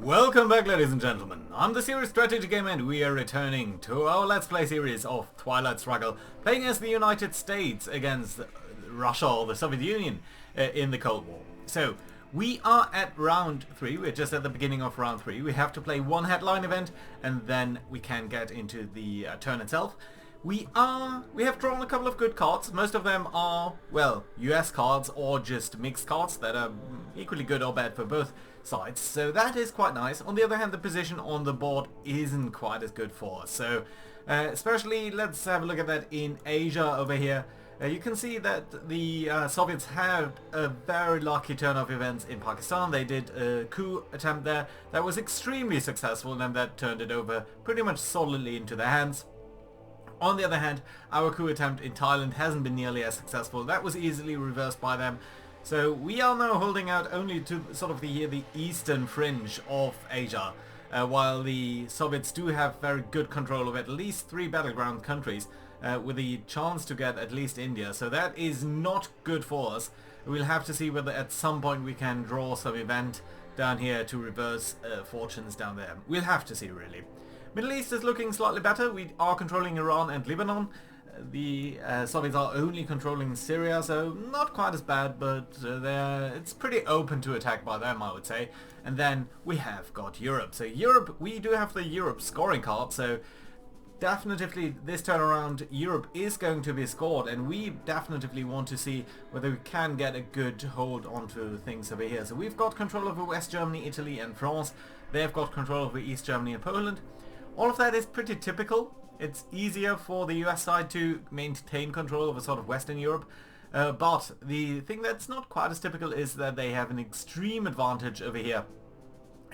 Welcome back, ladies and gentlemen. I'm the Series Strategy Gamer and we are returning to our Let's Play series of Twilight Struggle, playing as the United States against Russia or the Soviet Union in the Cold War. So, we are at round 3, we're just at the beginning of round 3. We have to play one headline event and then we can get into the turn itself. We have drawn a couple of good cards. Most of them are, well, US cards or just mixed cards that are equally good or bad for both sides. So that is quite nice. On the other hand, the position on the board isn't quite as good for us. So especially, let's have a look at that in Asia over here. You can see that the Soviets had a very lucky turn of events in Pakistan. They did a coup attempt there that was extremely successful and that turned it over pretty much solidly into their hands. On the other hand, our coup attempt in Thailand hasn't been nearly as successful. That was easily reversed by them. So we are now holding out only to sort of the eastern fringe of Asia, while the Soviets do have very good control of at least 3 battleground countries, with the chance to get at least India. So that is not good for us. We'll have to see whether at some point we can draw some event down here to reverse fortunes down there. We'll have to see, really. Middle East is looking slightly better. We are controlling Iran and Lebanon. The Soviets are only controlling Syria, so not quite as bad, but it's pretty open to attack by them, I would say. And then we have got Europe. So Europe, we do have the Europe scoring card, so definitely this turn around Europe is going to be scored, and we definitely want to see whether we can get a good hold onto things over here. So we've got control over West Germany, Italy and France. They've got control over East Germany and Poland. All of that is pretty typical. It's easier for the US side to maintain control over sort of Western Europe. But the thing that's not quite as typical is that they have an extreme advantage over here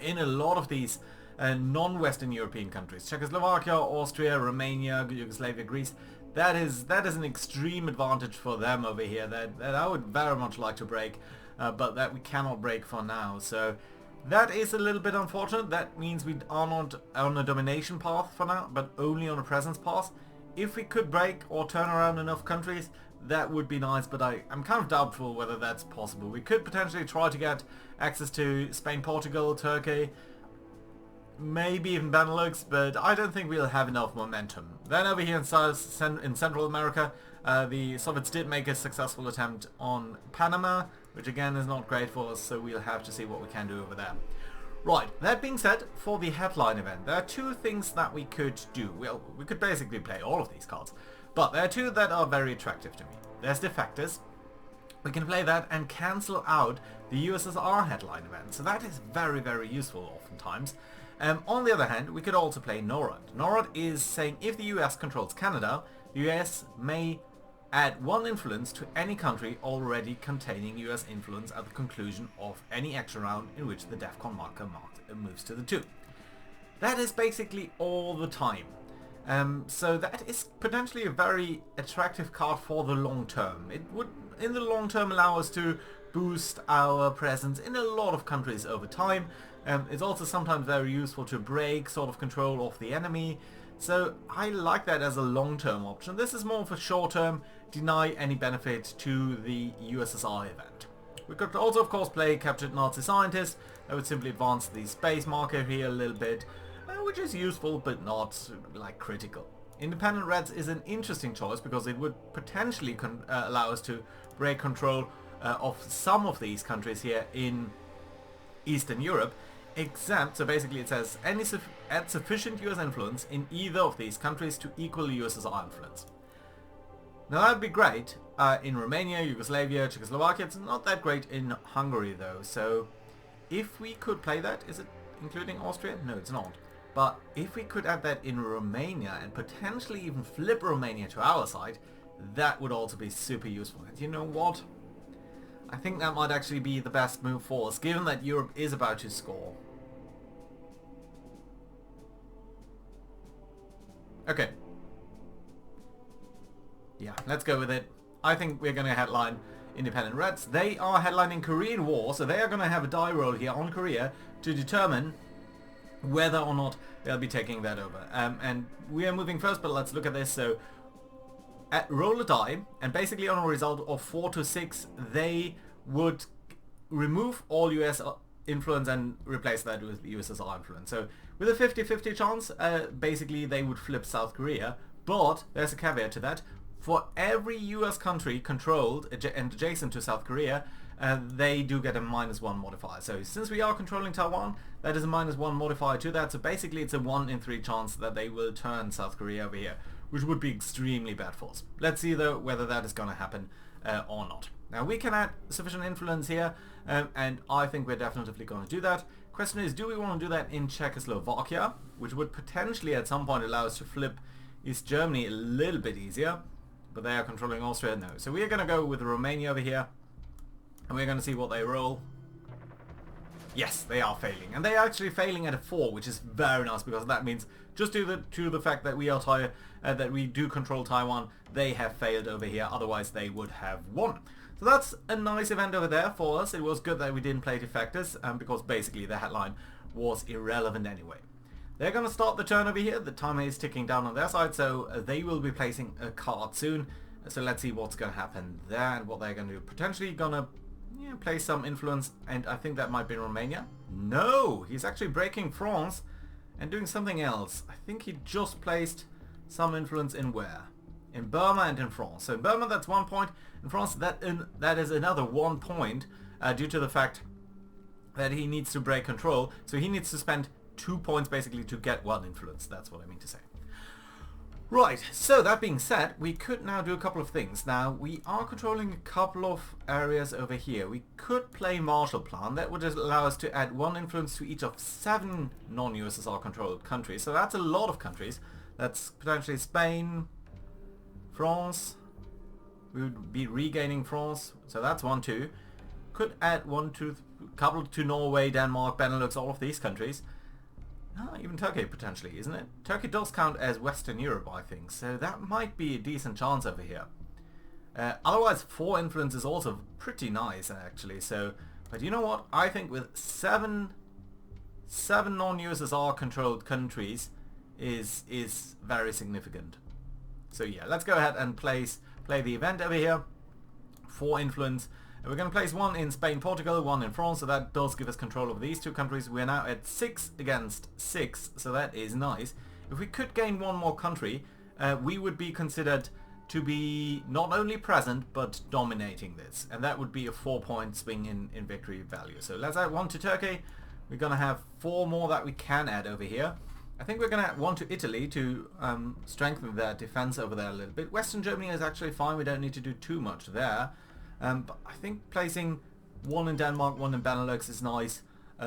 in a lot of these non-Western European countries. Czechoslovakia, Austria, Romania, Yugoslavia, Greece. That is an extreme advantage for them over here that I would very much like to break, but that we cannot break for now. So that is a little bit unfortunate. That means we are not on a domination path for now, but only on a presence path. If we could break or turn around enough countries, that would be nice, but I'm kind of doubtful whether that's possible. We could potentially try to get access to Spain, Portugal, Turkey, maybe even Benelux, but I don't think we'll have enough momentum. Then over here in Central America, the Soviets did make a successful attempt on Panama, which again is not great for us, so we'll have to see what we can do over there. Right, that being said, for the headline event, there are 2 things that we could do. Well, we could basically play all of these cards, but there are 2 that are very attractive to me. There's Defectors. We can play that and cancel out the USSR headline event, so that is very, very useful oftentimes. On the other hand, we could also play NORAD. NORAD is saying if the US controls Canada, the US may add 1 influence to any country already containing US influence at the conclusion of any action round in which the DEFCON marker moves to the 2. That is basically all the time. So that is potentially a very attractive card for the long term. It would in the long term allow us to boost our presence in a lot of countries over time. It's also sometimes very useful to break sort of control of the enemy. So I like that as a long-term option. This is more of a short-term, deny any benefit to the USSR event. We could also of course play Captured Nazi Scientist. That would simply advance the space marker here a little bit, which is useful but not like critical. Independent Reds is an interesting choice because it would potentially allow us to break control of some of these countries here in Eastern Europe. Except, so basically it says add sufficient US influence in either of these countries to equal USSR influence. Now that would be great in Romania, Yugoslavia, Czechoslovakia. It's not that great in Hungary though, so if we could play that, is it including Austria? No, it's not. But if we could add that in Romania and potentially even flip Romania to our side, that would also be super useful. And you know what? I think that might actually be the best move for us, given that Europe is about to score. Okay. Yeah, let's go with it. I think we're going to headline Independent Reds. They are headlining Korean War, so they are going to have a die roll here on Korea to determine whether or not they'll be taking that over. And we are moving first, but let's look at this. So roll a die, and basically on a result of 4 to 6, they would remove all US influence and replace that with USSR influence. So with a 50-50 chance, basically they would flip South Korea, but there's a caveat to that. For every US country controlled and adjacent to South Korea, they do get a -1 modifier. So since we are controlling Taiwan, that is a -1 modifier to that. So basically it's a 1 in 3 chance that they will turn South Korea over here, which would be extremely bad for us. Let's see though whether that is going to happen or not. Now we can add sufficient influence here, and I think we're definitely going to do that. Question is, do we want to do that in Czechoslovakia, which would potentially at some point allow us to flip East Germany a little bit easier, but they are controlling Austria? No. So we are going to go with Romania over here, and we're going to see what they roll. Yes, they are failing, and they are actually failing at a 4, which is very nice, because that means just due to the fact that we are that we do control Taiwan, they have failed over here. Otherwise, they would have won. So that's a nice event over there for us. It was good that we didn't play defectors, because basically the headline was irrelevant anyway. They're going to start the turn over here. The timer is ticking down on their side, so they will be placing a card soon. So let's see what's going to happen there and what they're going to do. Potentially going to place some influence, and I think that might be Romania. No, he's actually breaking France and doing something else. I think he just placed some influence in where? In Burma and in France. So in Burma that's 1 point. In France that is another 1 point due to the fact that he needs to break control. So he needs to spend 2 points basically to get 1 influence. That's what I mean to say. Right, so that being said, we could now do a couple of things. Now, we are controlling a couple of areas over here. We could play Marshall Plan. That would allow us to add 1 influence to each of 7 non-USSR controlled countries. So that's a lot of countries. That's potentially Spain, France. We would be regaining France. So that's 1, 2. Could add 1, 2, couple to Norway, Denmark, Benelux, all of these countries. Even Turkey potentially, isn't it? Turkey does count as Western Europe, I think, so that might be a decent chance over here. Otherwise, 4 influence is also pretty nice, actually. So, but you know what? I think with 7 non-USSR controlled countries is very significant. So yeah, let's go ahead and play the event over here. 4 influence. And we're going to place 1 in Spain, Portugal, 1 in France, so that does give us control over these 2 countries. We're now at 6 against 6, so that is nice. If we could gain 1 more country, we would be considered to be not only present, but dominating this. And that would be a 4-point swing in victory value. So let's add 1 to Turkey. We're going to have 4 more that we can add over here. I think we're going to add 1 to Italy to strengthen their defense over there a little bit. Western Germany is actually fine. We don't need to do too much there. But I think placing 1 in Denmark, 1 in Benelux is nice,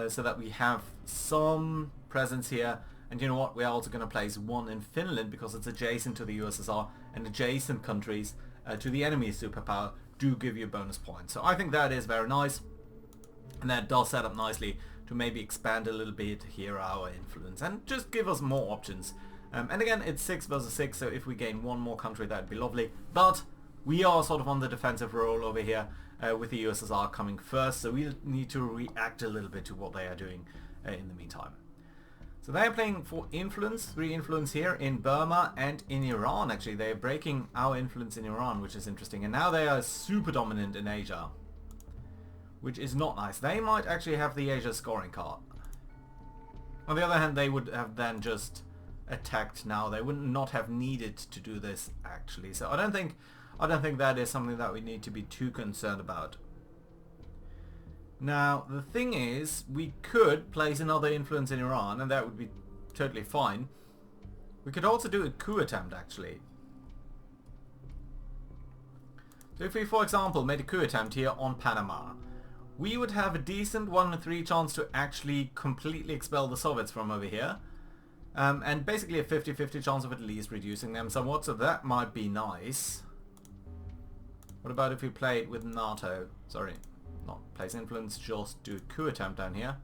so that we have some presence here. And you know what? We're also going to place 1 in Finland because it's adjacent to the USSR, and adjacent countries to the enemy superpower do give you bonus points. So I think that is very nice, and that does set up nicely to maybe expand a little bit here our influence and just give us more options. And again, it's 6 versus 6, so if we gain 1 more country, that'd be lovely. But we are sort of on the defensive role over here with the USSR coming first, so we need to react a little bit to what they are doing in the meantime. So they are playing for influence, 3 influence here in Burma and in Iran. Actually, they are breaking our influence in Iran, which is interesting. And now they are super dominant in Asia, which is not nice. They might actually have the Asia scoring card. On the other hand, they would have then just attacked now. They would not have needed to do this, actually. So I don't think that is something that we need to be too concerned about. Now, the thing is, we could place another influence in Iran, and that would be totally fine. We could also do a coup attempt, actually. So if we, for example, made a coup attempt here on Panama, we would have a decent 1 in 3 chance to actually completely expel the Soviets from over here. And basically a 50-50 chance of at least reducing them somewhat, so that might be nice. What about if we play it with NATO? Sorry, not place influence, just do a coup attempt down here.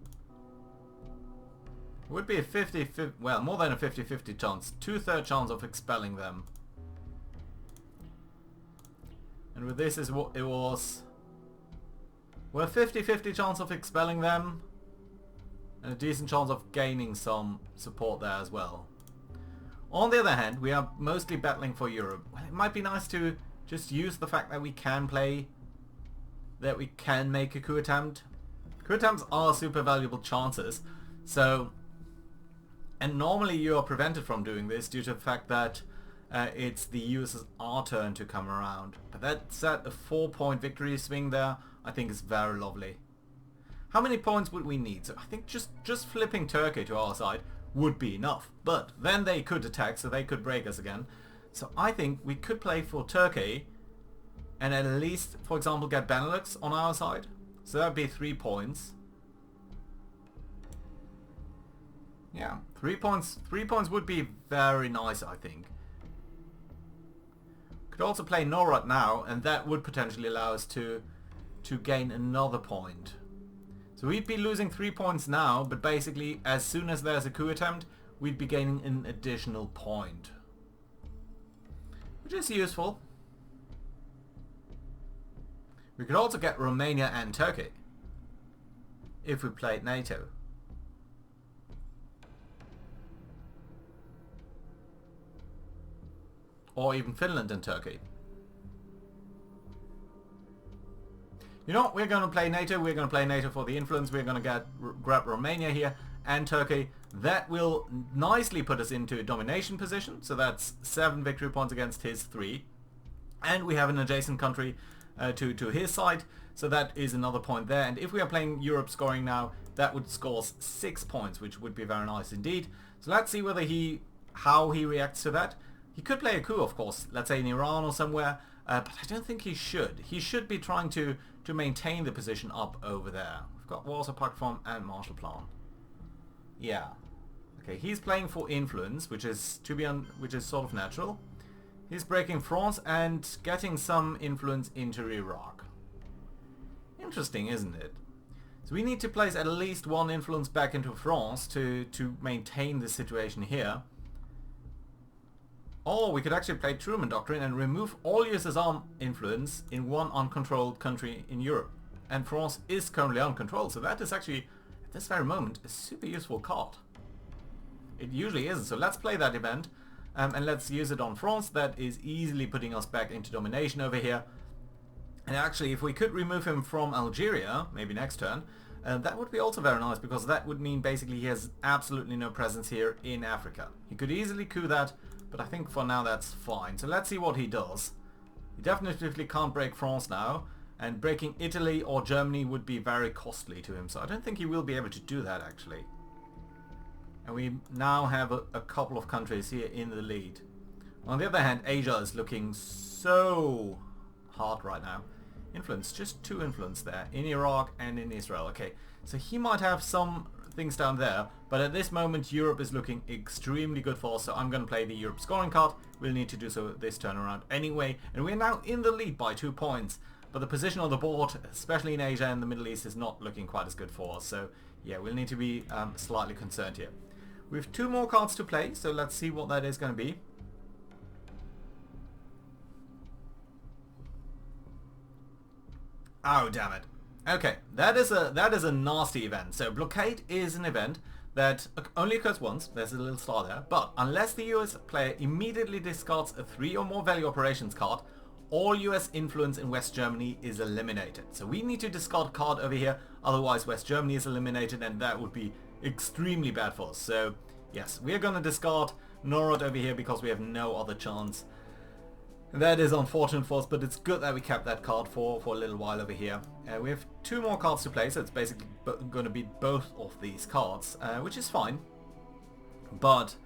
It would be a 50-50, well, more than a 50-50 chance. 2/3 chance of expelling them. And with this is what it was. Well, 50-50 chance of expelling them. And a decent chance of gaining some support there as well. On the other hand, we are mostly battling for Europe. Well, it might be nice to just use the fact that we can make a coup attempt Coup attempts are super valuable chances. So, and normally you are prevented from doing this due to the fact that it's the USSR turn to come around. But that said, a 4-point victory swing there I think is very lovely. How many points would we need? So I think just flipping Turkey to our side would be enough. But then they could attack, so they could break us again. So I think we could play for Turkey and at least, for example, get Benelux on our side. So that would be 3 points. Yeah, 3 points. 3 points would be very nice, I think. Could also play Norad now, and that would potentially allow us to gain another point. So we'd be losing 3 points now, but basically as soon as there's a coup attempt, we'd be gaining an additional point. Which is useful. We could also get Romania and Turkey if we played NATO. Or even Finland and Turkey. You know, we're going to play NATO. We're going to play NATO for the influence. We're going to grab Romania here and Turkey. That will nicely put us into a domination position. So that's 7 victory points against his 3. And we have an adjacent country to his side. So that is another point there. And if we are playing Europe scoring now, that would score 6 points, which would be very nice indeed. So let's see whether how he reacts to that. He could play a coup, of course, let's say in Iran or somewhere, but I don't think he should. He should be trying to maintain the position up over there. We've got Warsaw Pact Form and Marshall Plan. Yeah. Okay, he's playing for influence, which is sort of natural. He's breaking France and getting some influence into Iraq. Interesting, isn't it? So we need to place at least 1 influence back into France to maintain the situation here. Or we could actually play Truman Doctrine and remove all USSR influence in one uncontrolled country in Europe. And France is currently uncontrolled, so that is actually, at this very moment, a super useful card. It usually isn't, so let's play that event. And let's use it on France. That is easily putting us back into domination over here. And actually, if we could remove him from Algeria, maybe next turn, that would be also very nice, because that would mean basically he has absolutely no presence here in Africa. He could easily coup that, but I think for now that's fine. So let's see what he does. He definitely can't break France now, and breaking Italy or Germany would be very costly to him, so I don't think he will be able to do that actually. And we now have a couple of countries here in the lead. On the other hand, Asia is looking so hard right now. Influence, just 2 influence there, in Iraq and in Israel. Okay, so he might have some things down there, but at this moment Europe is looking extremely good for us, so I'm going to play the Europe scoring card. We'll need to do so this turn around anyway, and we're now in the lead by 2 points, but the position on the board, especially in Asia and the Middle East, is not looking quite as good for us, so yeah, we'll need to be slightly concerned here. We have 2 more cards to play, so let's see what that is going to be. Oh, damn it. Okay, that is a nasty event. So blockade is an event that only occurs once. There's a little star there. But unless the US player immediately discards a 3 or more value operations card, all US influence in West Germany is eliminated. So we need to discard a card over here, otherwise West Germany is eliminated, and that would be extremely bad for us. So yes, we are going to discard Norad over here because we have no other chance. That is unfortunate for us, but it's good that we kept that card for a little while over here. We have 2 more cards to play, so it's basically going to be both of these cards, which is fine. But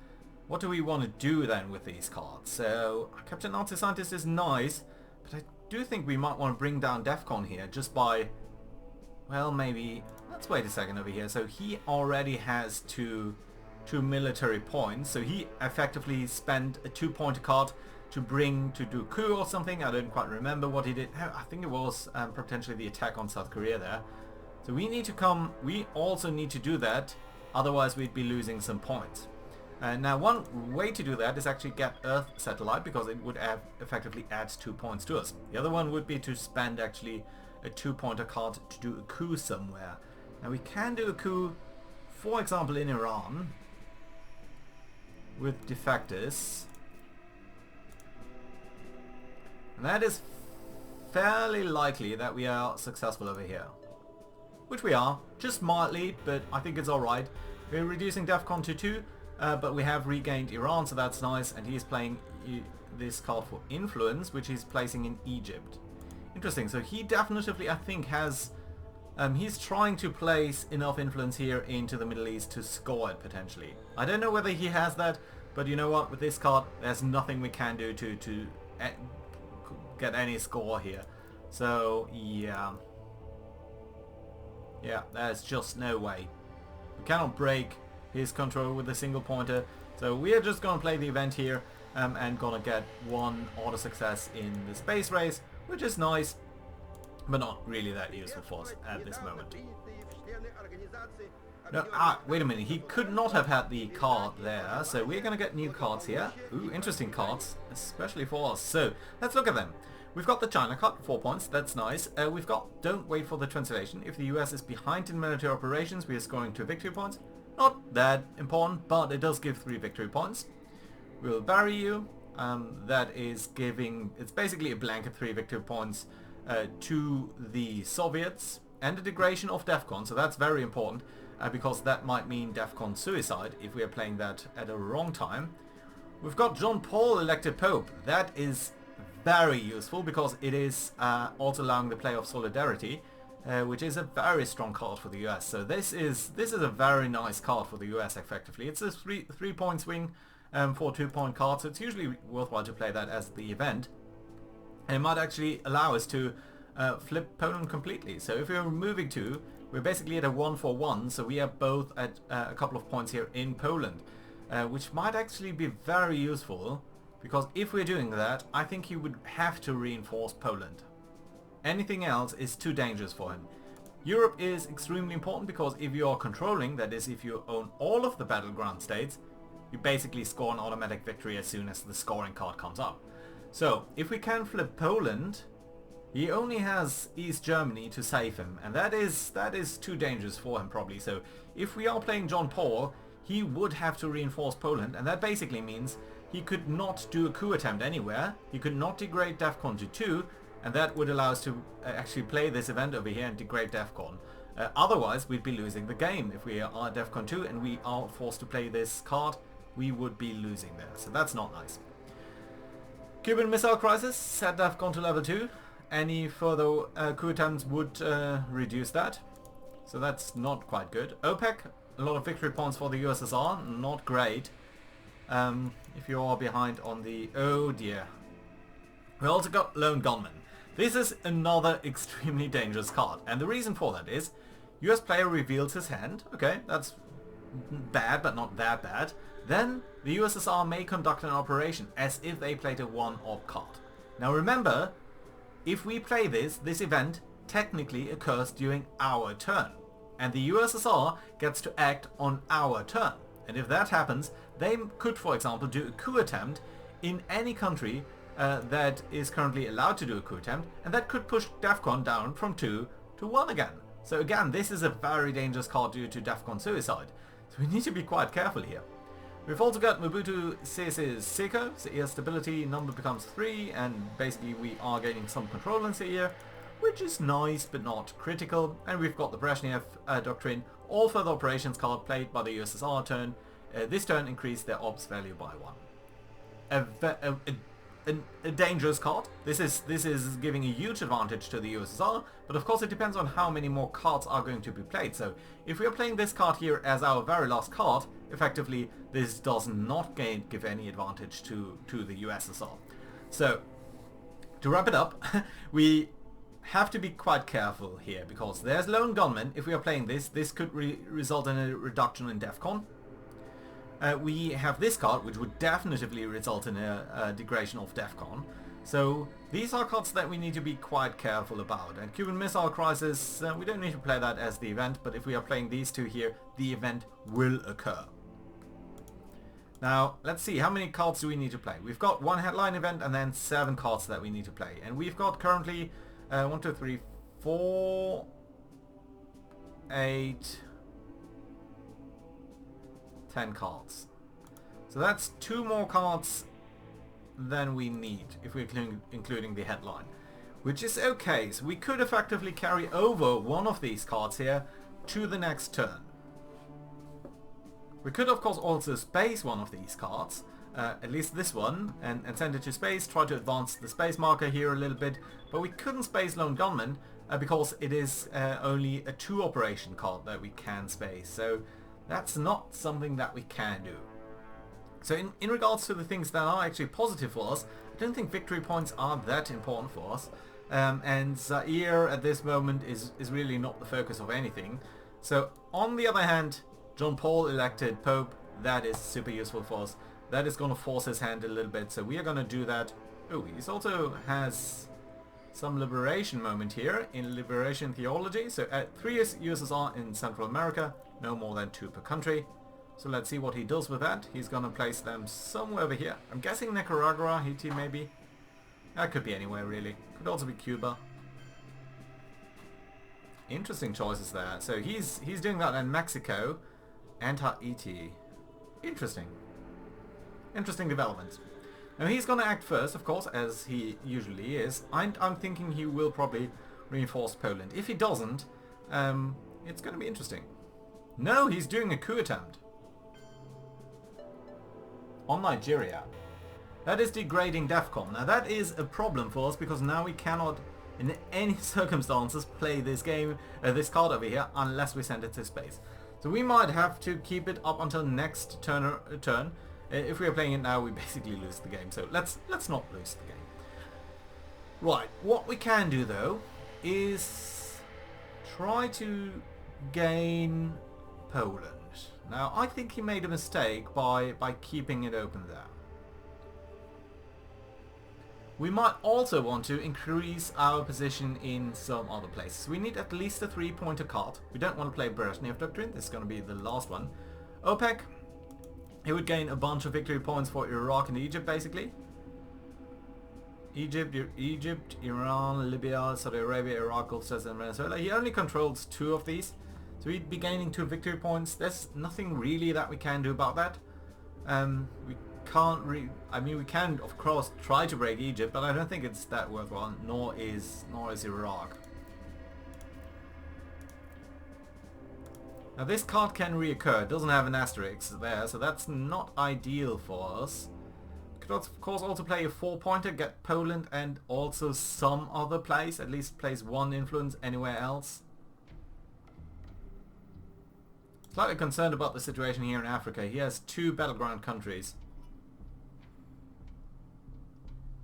what do we want to do then with these cards? So Captain Nazi Scientist is nice, but I do think we might want to bring down DEFCON here just by, well, maybe, let's wait a second over here. So he already has two military points, so he effectively spent a 2-point card to do coup or something. I don't quite remember what he did. I think it was potentially the attack on South Korea there. So we also need to do that, otherwise we'd be losing some points. Now one way to do that is actually get Earth Satellite, because it would effectively add 2 points to us. The other one would be to spend actually a 2-pointer card to do a coup somewhere. Now we can do a coup, for example, in Iran with defectors. And that is fairly likely that we are successful over here. Which we are. just mildly, but I think it's alright. We're reducing DEFCON to 2, but we have regained Iran, so that's nice, and he's playing this card for influence, which he's placing in Egypt. Interesting, so he definitively, I think, has... he's trying to place enough influence here into the Middle East to score it, potentially. I don't know whether he has that, but you know what, with this card, there's nothing we can do to get any score here. So, yeah. Yeah, there's just no way. We cannot break his control with a single pointer. So we are just going to play the event here and going to get one auto success in the space race, which is nice, but not really that useful for us at this moment. No, wait a minute, he could not have had the card there, so we're going to get new cards here. Ooh, interesting cards, especially for us. So, let's look at them. We've got the China card, 4 points, that's nice. We've got Don't Wait for the Translation. If the US is behind in military operations, we are scoring 2 victory points. Not that important, but it does give 3 victory points. We'll bury you. That is giving, it's basically a blanket 3 victory points to the Soviets. And the degradation of DEFCON, so that's very important. Because that might mean DEFCON suicide if we are playing that at a wrong time. We've got John Paul elected Pope. That is very useful because it is also allowing the play of Solidarity, which is a very strong card for the US. So this is a very nice card for the US effectively. It's a 3-point swing for 2-point cards, so it's usually worthwhile to play that as the event. And it might actually allow us to flip Poland completely. So if we're removing 2, we're basically at a 1-for-1, so we are both at a couple of points here in Poland, which might actually be very useful, because if we're doing that, I think he would have to reinforce Poland. Anything else is too dangerous for him. Europe is extremely important because if you are controlling, that is if you own all of the battleground states, you basically score an automatic victory as soon as the scoring card comes up. So if we can flip Poland, he only has East Germany to save him, and that is too dangerous for him probably. So if we are playing John Paul, he would have to reinforce Poland, and that basically means he could not do a coup attempt anywhere, he could not degrade DEFCON to 2, and that would allow us to actually play this event over here and degrade DEFCON. Otherwise we'd be losing the game. If we are DEFCON 2 and we are forced to play this card, we would be losing there, so that's not nice. Cuban Missile Crisis, set DEFCON to level 2. Any further coup attempts would reduce that, so that's not quite good. OPEC, a lot of victory points for the USSR, not great. If you are behind on the... oh dear. We also got Lone Gunman. This is another extremely dangerous card, and the reason for that is US player reveals his hand. Okay, that's bad, but not that bad. Then the USSR may conduct an operation as if they played a 1-op card. Now remember, if we play this event technically occurs during our turn, and the USSR gets to act on our turn. And if that happens, they could, for example, do a coup attempt in any country that is currently allowed to do a coup attempt, and that could push DEFCON down from 2 to 1 again. So again, this is a very dangerous card due to DEFCON suicide. So we need to be quite careful here. We've also got Mobutu Sese's Seko, so air stability number becomes 3, and basically we are gaining some control in Zaire, which is nice but not critical. And we've got the Brezhnev Doctrine, all further operations card played by the USSR turn. This turn increased their ops value by 1. A dangerous card. This is giving a huge advantage to the USSR, but of course it depends on how many more cards are going to be played. So if we are playing this card here as our very last card, effectively this does not give any advantage to the USSR. So to wrap it up, we have to be quite careful here because there's Lone Gunman. If we are playing this could result in a reduction in DEFCON. We have this card, which would definitively result in a degradation of DEFCON. So these are cards that we need to be quite careful about. And Cuban Missile Crisis, we don't need to play that as the event, but if we are playing these two here, the event will occur. Now, let's see, how many cards do we need to play? We've got 1 headline event and then 7 cards that we need to play. And we've got currently 1, 2, 3, 4, 8... 10 cards. So that's 2 more cards than we need if we're including the headline, which is okay. So we could effectively carry over one of these cards here, to the next turn. We could of course also space one of these cards, at least this one, and send it to space, try to advance the space marker here a little bit, but we couldn't space Lone Gunman because it is only a 2 operation card that we can space, so that's not something that we can do. So in regards to the things that are actually positive for us, I don't think victory points are that important for us. And Zaire at this moment is really not the focus of anything. So on the other hand, John Paul elected Pope, that is super useful for us. That is going to force his hand a little bit, so we are going to do that. Oh, he also has some liberation moment here in liberation theology. So 3 USSR in Central America, no more than 2 per country. So let's see what he does with that. He's going to place them somewhere over here. I'm guessing Nicaragua, Haiti maybe. That could be anywhere really. Could also be Cuba. Interesting choices there. So he's doing that in Mexico and Haiti. Interesting. Interesting developments. Now he's going to act first, of course, as he usually is. I'm thinking he will probably reinforce Poland. If he doesn't, it's going to be interesting. No, he's doing a coup attempt on Nigeria. That is degrading DEFCON. Now that is a problem for us because now we cannot in any circumstances play this game, this card over here, unless we send it to space. So we might have to keep it up until next turn. If we are playing it now, we basically lose the game. So let's not lose the game. Right, what we can do though is try to gain Poland. Now I think he made a mistake by keeping it open there. We might also want to increase our position in some other places. We need at least a 3-pointer card. We don't want to play Brezhnev Doctrine. This is going to be the last one. OPEC. He would gain a bunch of victory points for Iraq and Egypt basically. Egypt, Iran, Libya, Saudi Arabia, Iraq, Gulf States and Venezuela. He only controls 2 of these. So he'd be gaining 2 victory points. There's nothing really that we can do about that. We can't we can of course try to break Egypt, but I don't think it's that worthwhile, nor is Iraq. Now this card can reoccur. It doesn't have an asterisk there, so that's not ideal for us. Could of course also play a 4-pointer, get Poland and also some other place, at least place 1 influence anywhere else. Slightly concerned about the situation here in Africa. He has 2 battleground countries.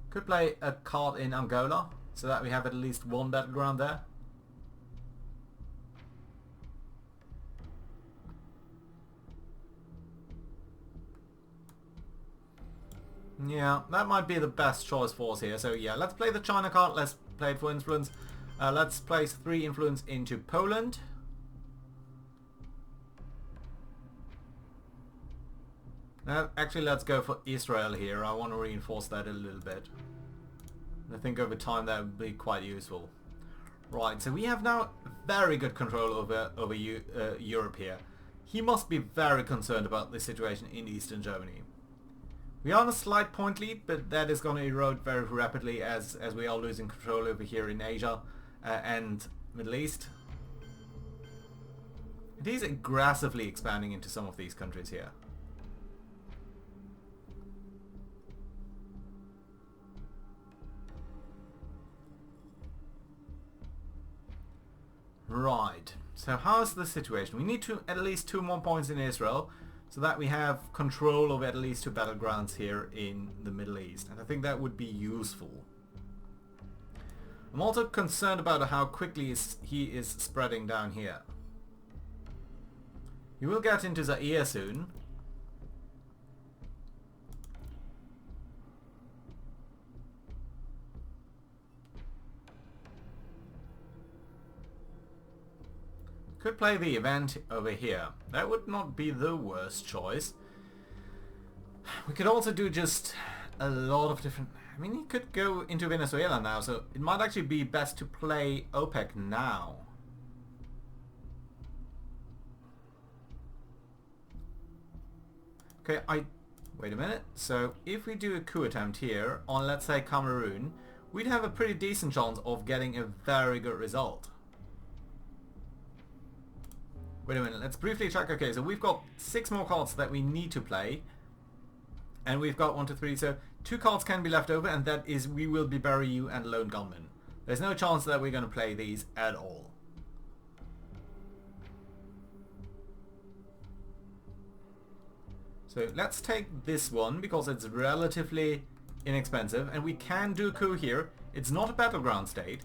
Could play a card in Angola, so that we have at least 1 battleground there. Yeah, that might be the best choice for us here. So yeah, let's play the China card. Let's play it for influence. Let's place 3 influence into Poland. Actually, let's go for Israel here. I want to reinforce that a little bit. I think over time that would be quite useful. Right, so we have now very good control over Europe here. He must be very concerned about the situation in Eastern Germany. We are on a slight point lead, but that is going to erode very rapidly as we are losing control over here in Asia and Middle East. It is aggressively expanding into some of these countries here. Right, so how's the situation? We need at least 2 more points in Israel so that we have control of at least 2 battlegrounds here in the Middle East, and I think that would be useful. I'm also concerned about how quickly he is spreading down here. He will get into Zaire soon. Could play the event over here. That would not be the worst choice. We could also do just a lot of different... I mean, he could go into Venezuela now, so it might actually be best to play OPEC now. Okay, wait a minute. So if we do a coup attempt here on, let's say, Cameroon, we'd have a pretty decent chance of getting a very good result. Wait a minute, let's briefly check. Okay, so we've got 6 more cards that we need to play. And we've got 1, 2, 3, so 2 cards can be left over, and that is We Will Be Bury You and Lone Gunman. There's no chance that we're going to play these at all. So let's take this one because it's relatively inexpensive, and we can do a coup here. It's not a battleground state,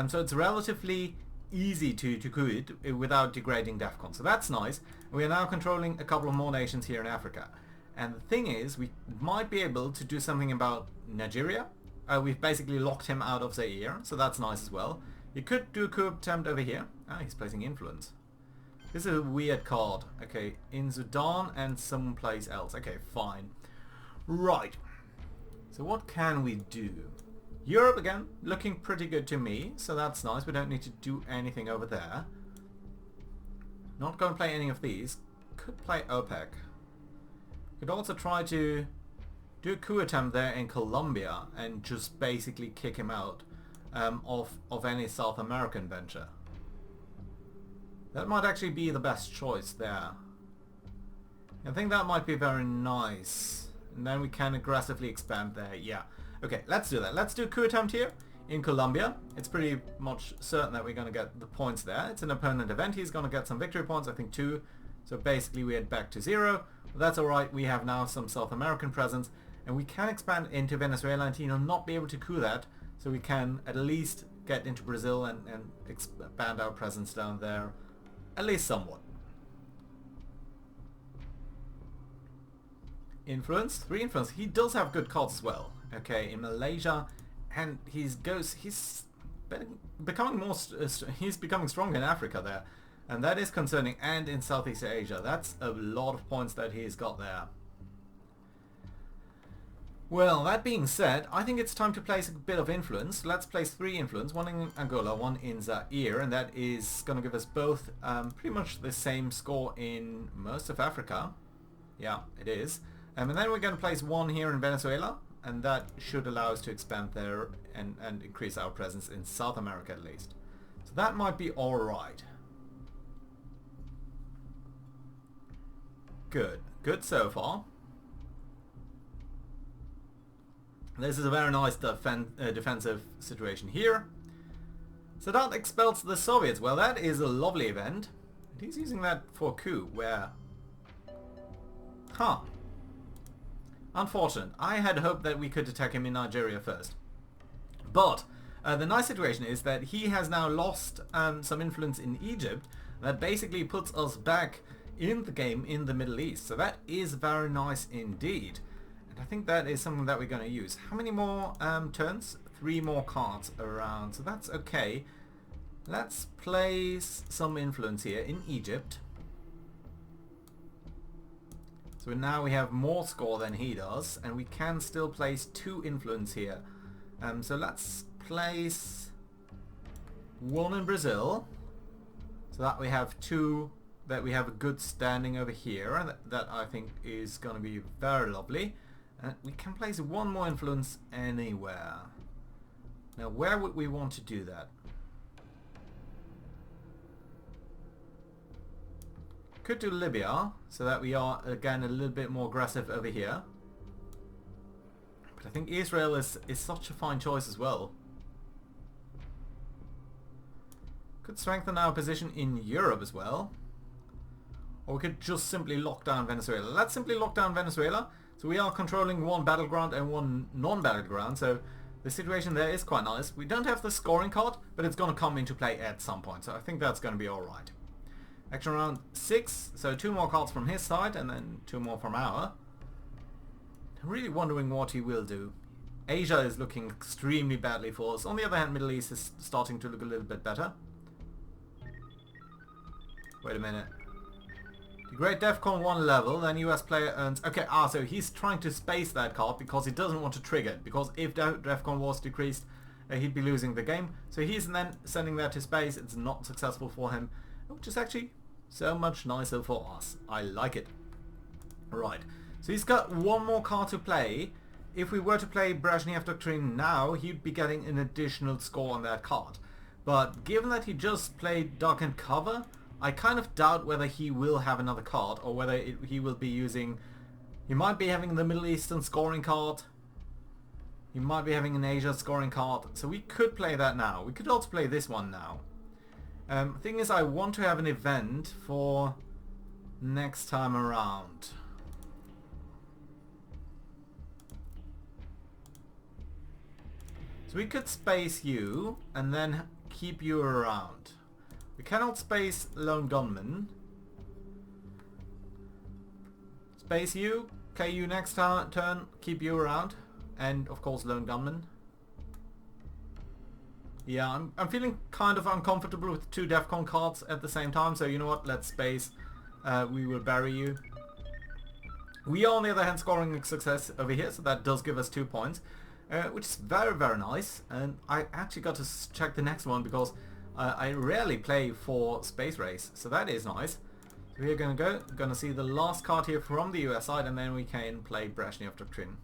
so it's relatively easy to coup it without degrading DEFCON. So that's nice. We are now controlling a couple of more nations here in Africa. And the thing is, we might be able to do something about Nigeria. We've basically locked him out of Zaire, so that's nice as well. You could do a coup attempt over here. Ah, he's placing influence. This is a weird card. Okay, in Sudan and someplace else. Okay, fine. Right. So what can we do? Europe again, looking pretty good to me, so that's nice. We don't need to do anything over there. Not going to play any of these. Could play OPEC. Could also try to do a coup attempt there in Colombia and just basically kick him out of any South American venture. That might actually be the best choice there. I think that might be very nice. And then we can aggressively expand there. Yeah. Okay, let's do that. Let's do a coup attempt here in Colombia. It's pretty much certain that we're going to get the points there. It's an opponent event. He's going to get some victory points, I think 2. So basically we head back to 0. But that's alright. We have now some South American presence. And we can expand into Venezuela, and he'll not be able to coup that. So we can at least get into Brazil and expand our presence down there. At least somewhat. Influence, 3 influence. He does have good cards as well. Okay, in Malaysia, and he's becoming he's becoming stronger in Africa there, and that is concerning. And in Southeast Asia, that's a lot of points that he's got there. Well, that being said, I think it's time to place a bit of influence. Let's place 3 influence, 1 in Angola, 1 in Zaire, and that is going to give us both pretty much the same score in most of Africa. Yeah, it is. And then we're going to place 1 here in Venezuela, and that should allow us to expand there and increase our presence in South America at least. So that might be alright. Good. Good so far. This is a very nice defensive situation here. Sadat expels the Soviets. Well, that is a lovely event. And he's using that for coup, where... Huh. Unfortunate. I had hoped that we could attack him in Nigeria first. But the nice situation is that he has now lost some influence in Egypt. That basically puts us back in the game in the Middle East. So that is very nice indeed. And I think that is something that we're going to use. How many more turns? 3 more cards around. So that's okay. Let's place some influence here in Egypt. So now we have more score than he does, and we can still place 2 influence here. So let's place 1 in Brazil, so that we have 2, that we have a good standing over here, and that I think is going to be very lovely. And we can place 1 more influence anywhere. Now where would we want to do that? Could do Libya, so that we are again a little bit more aggressive over here. But I think Israel is such a fine choice as well. Could strengthen our position in Europe as well. Or we could just simply lock down Venezuela. Let's simply lock down Venezuela. So we are controlling 1 battleground and 1 non-battleground, so the situation there is quite nice. We don't have the scoring card, but it's going to come into play at some point, so I think that's going to be alright. Action round 6, so 2 more cards from his side and then 2 more from our. I'm really wondering what he will do. Asia is looking extremely badly for us. On the other hand, Middle East is starting to look a little bit better. Wait a minute. Degrade DEFCON 1 level, then US player earns... Okay, so he's trying to space that card because he doesn't want to trigger it. Because if DEFCON was decreased, he'd be losing the game. So he's then sending that to space. It's not successful for him, which is actually so much nicer for us. I like it. Right. So he's got 1 more card to play. If we were to play Brezhnev Doctrine now, he'd be getting an additional score on that card. But given that he just played Dark and Cover, I kind of doubt whether he will have another card or whether he will be using... He might be having the Middle Eastern scoring card. He might be having an Asia scoring card. So we could play that now. We could also play this one now. Thing is, I want to have an event for next time around. So we could space you and then keep you around. We cannot space Lone Gunman. Space you, KU next turn, keep you around. And of course Lone Gunman. Yeah, I'm feeling kind of uncomfortable with 2 DEFCON cards at the same time, so you know what, let's space. We will bury you. We are on the other hand scoring a success over here, so that does give us 2 points. Which is very, very nice. And I actually got to check the next one because I rarely play for Space Race, so that is nice. So we're gonna see the last card here from the US side, and then we can play Brezhnev Doctrine.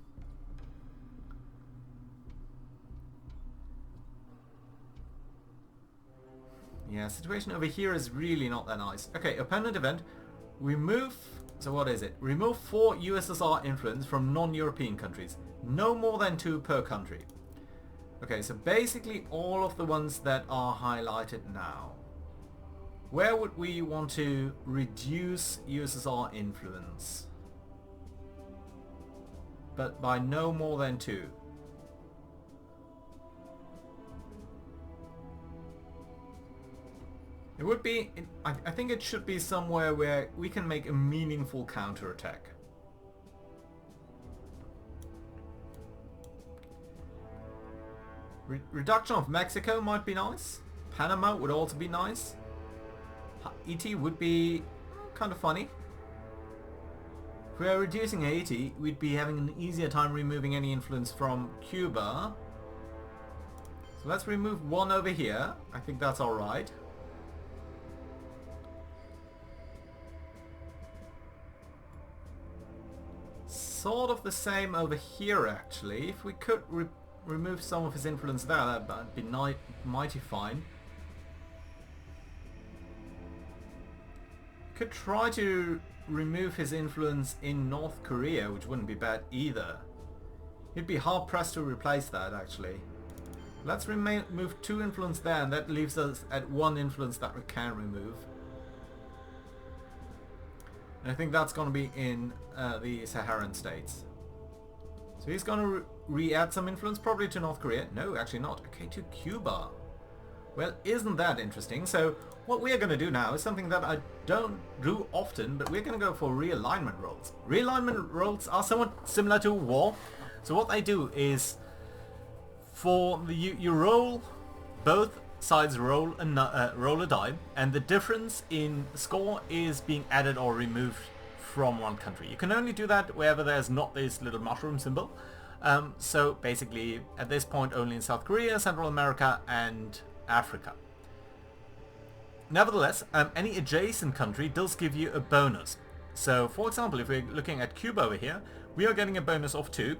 Yeah, situation over here is really not that nice. Okay, opponent event. Remove, so what is it? Remove 4 USSR influence from non-European countries. No more than 2 per country. Okay, so basically all of the ones that are highlighted now. Where would we want to reduce USSR influence? But by no more than 2. It would be, I think it should be somewhere where we can make a meaningful counterattack. Reduction of Mexico might be nice. Panama would also be nice. Haiti would be kind of funny. If we are reducing Haiti, we'd be having an easier time removing any influence from Cuba. So let's remove 1 over here. I think that's alright. Sort of the same over here actually. If we could remove some of his influence there, that'd be mighty fine. Could try to remove his influence in North Korea, which wouldn't be bad either. He'd be hard pressed to replace that actually. Let's remove 2 influence there, and that leaves us at 1 influence that we can remove. And I think that's going to be in the Saharan states. So he's going to re-add some influence, probably to North Korea. No, actually not. Okay, to Cuba. Well, isn't that interesting? So what we are going to do now is something that I don't do often, but we're going to go for realignment rolls. Realignment rolls are somewhat similar to war. So what they do is, for the you roll, both sides roll a die, and the difference in score is being added or removed from one country. You can only do that wherever there's not this little mushroom symbol. So basically at this point only in South Korea, Central America and Africa. Nevertheless, any adjacent country does give you a bonus. So for example, if we're looking at Cuba over here, we are getting a bonus of 2.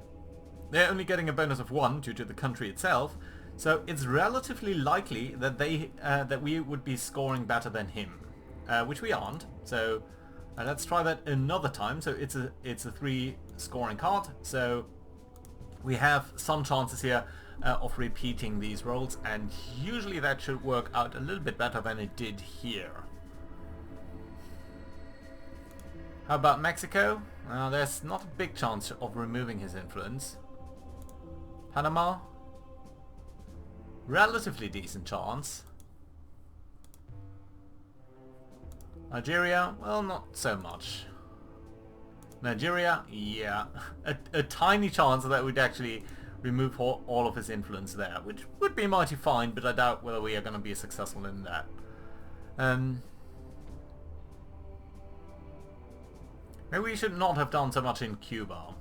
They're only getting a bonus of 1 due to the country itself. So it's relatively likely that that we would be scoring better than him, which we aren't. So let's try that another time. So it's a 3 scoring card. So we have some chances here of repeating these rolls, and usually that should work out a little bit better than it did here. How about Mexico? There's not a big chance of removing his influence. Panama? Relatively decent chance. Nigeria? Well, not so much. Nigeria? Yeah. A tiny chance that we'd actually remove all of his influence there, which would be mighty fine, but I doubt whether we are going to be successful in that. Maybe we should not have done so much in Cuba.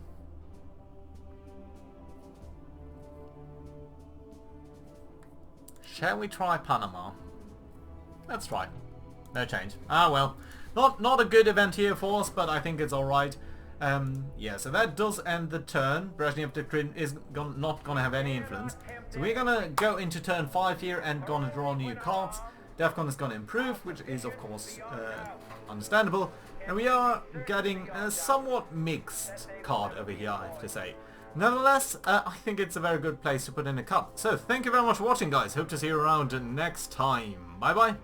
Shall we try Panama? Let's try. No change. Ah well, not a good event here for us, but I think it's alright. Yeah, so that does end the turn. Brezhnev Doctrine is not going to have any influence. So we're going to go into turn 5 here and going to draw new cards. DEFCON is going to improve, which is of course understandable. And we are getting a somewhat mixed card over here, I have to say. Nevertheless, I think it's a very good place to put in a cut. So thank you very much for watching, guys. Hope to see you around next time. Bye bye.